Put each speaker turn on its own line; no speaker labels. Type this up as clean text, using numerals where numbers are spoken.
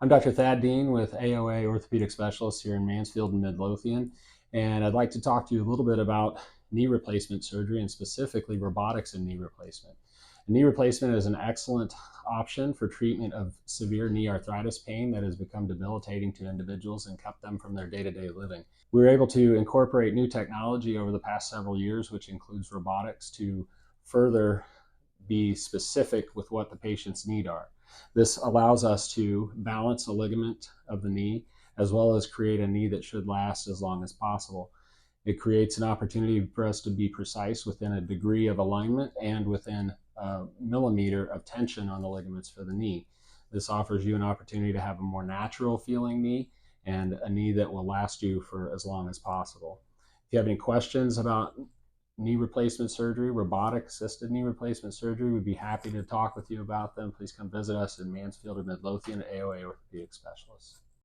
I'm Dr. Thad Dean with AOA Orthopedic Specialists here in Mansfield and Midlothian, and I'd like to talk to you a little bit about knee replacement surgery and specifically robotics in knee replacement. Knee replacement is an excellent option for treatment of severe knee arthritis pain that has become debilitating to individuals and kept them from their day-to-day living. We were able to incorporate new technology over the past several years, which includes robotics, to further be specific with what the patient's need are. This allows us to balance a ligament of the knee as well as create a knee that should last as long as possible. It creates an opportunity for us to be precise within a degree of alignment and within a millimeter of tension on the ligaments for the knee. This offers you an opportunity to have a more natural feeling knee and a knee that will last you for as long as possible. If you have any questions about knee replacement surgery, robotic assisted knee replacement surgery, we'd be happy to talk with you about them. Please come visit us in Mansfield or Midlothian at AOA Orthopedic Specialists.